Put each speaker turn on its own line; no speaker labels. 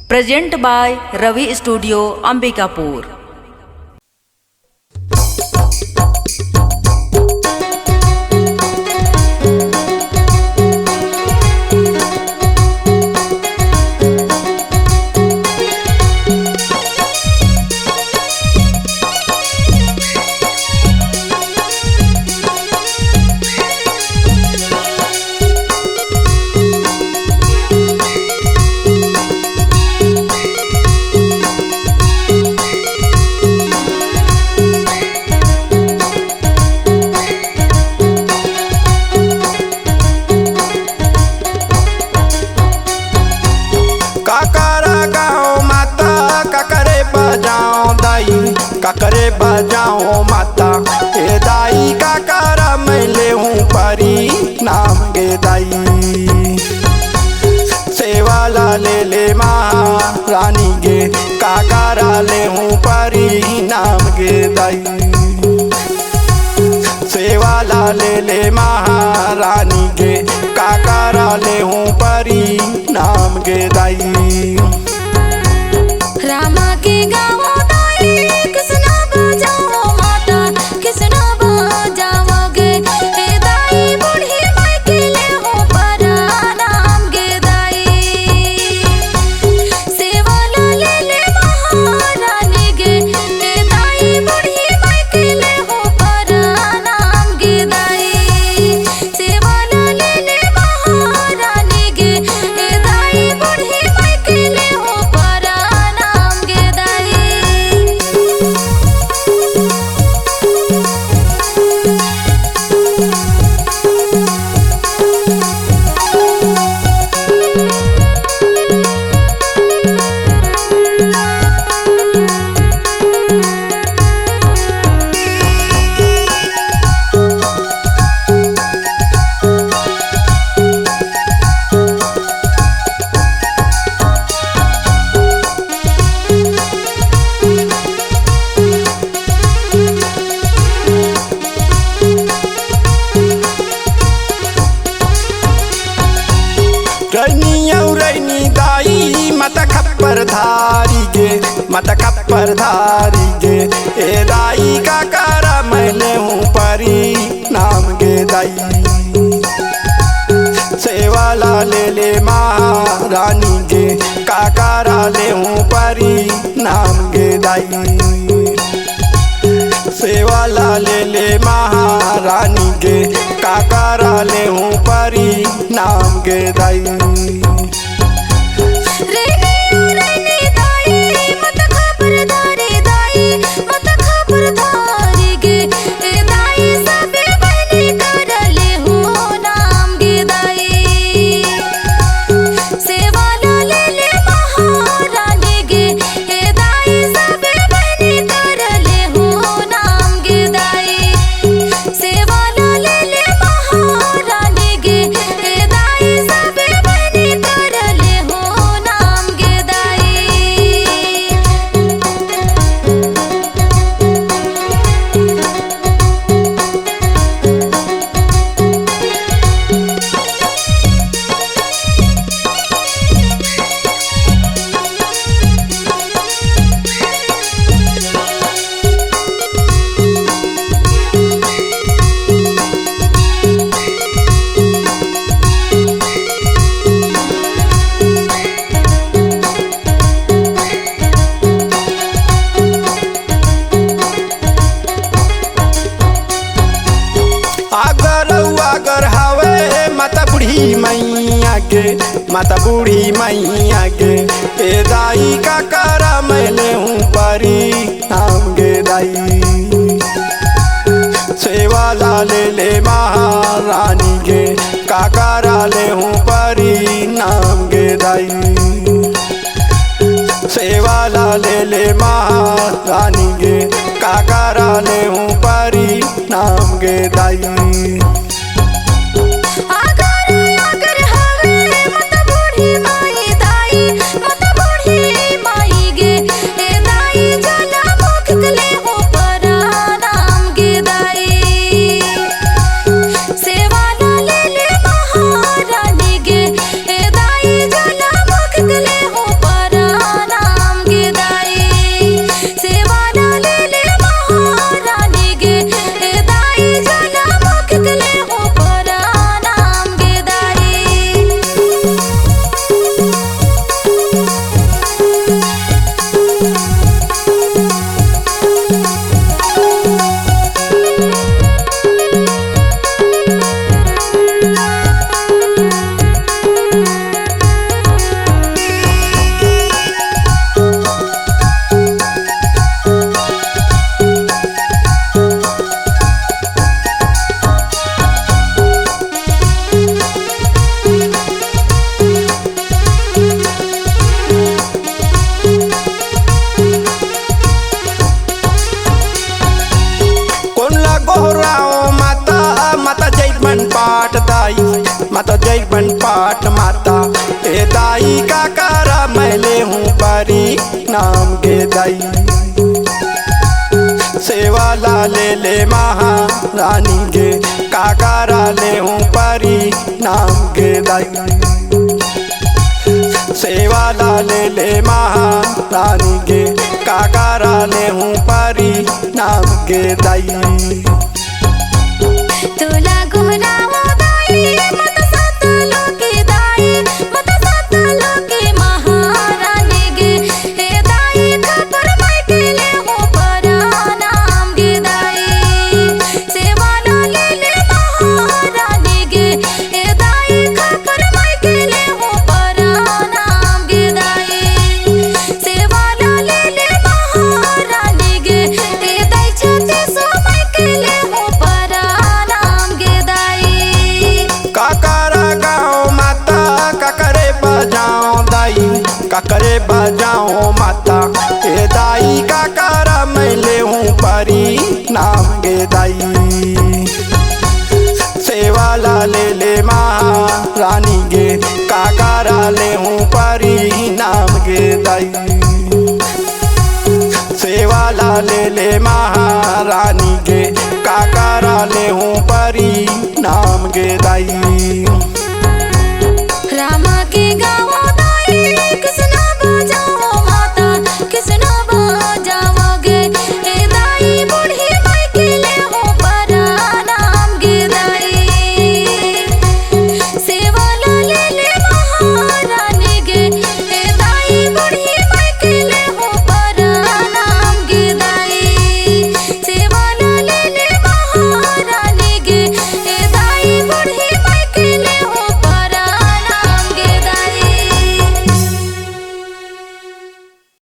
Present by Ravi studio Ambikapur.
काकरे बजाओ माता हे दाई काकरा मैं ले हूँ परी नाम गे दाई। सेवा ला ले महारानी गे काकरा ले हूँ परी नाम गे दाई। सेवा ला ले महारानी गे काकरा ले हूँ परी नाम गे दाई।
रामा के गाँव किसना बजाओ माता किसना बजाओगे हे दाई बूढ़ी माई के ले हो परा नाम गे दाई। सेवा ले महारानी गे हे दाई बूढ़ी माई के ले हो परा नाम गे दाई। सेवा ले महारानी गे हे दाई बूढ़ी माई के ले हो परा नाम गे दाई।
रैनी दाई मत खप्पर धारी गे मत खप्पर धारी गे ए दाई काकरा मैं ले हूँ परी नाम गे दाई। सेवा ला ले महारानी गे काकरा ले हूँ परी नाम गे दाई। सेवा ला ले महारानी गे काकरा ले हूँ परी नाम गे दाई। माता बूढ़ी मैया गे ए दाई काकरा मैं ले हूँ परी नाम गे दाई। सेवा ला ले महारानी गे काकरा ले हूँ परी नाम गे दाई। सेवा ला ले महारानी गे काकरा ले हूँ परी नाम गे दाई।
महारानी गे हे दाई जला मुख ले हो परा
बचपन पाठ माता हे दाई का करा मैं ले हूँ परी नाम गे दाई। सेवा ला ले महारानी गे काकारा ले हूँ परी नाम गे दाई। सेवा ला ले महारानी गे काकारा ले हूँ परी नाम गे दाई।
तुला गुणावो दाई मत सात लोके दाई मत सात लोके महारानी गे हे दाई खबर मैं केले हो परा नाम गे दाई। सेवा ला ले महारानी गे हे दाई खबर मैं केले हो परा नाम गे दाई। सेवा ला ले महारानी गे हे दाई छते सो मैं केले हो परा नाम गे दाई।
काकारा गाँव माता काकरे बजाओ दाई काकरे बजाओ माता हे दाई काकारा मैं ले हूँ परी नाम गे दाई। सेवा ला ले महारानी गे काकारा ले हूँ परी नाम गे दाई। सेवा ला ले महारानी गे काकारा ले हूँ परी नाम गे दाई।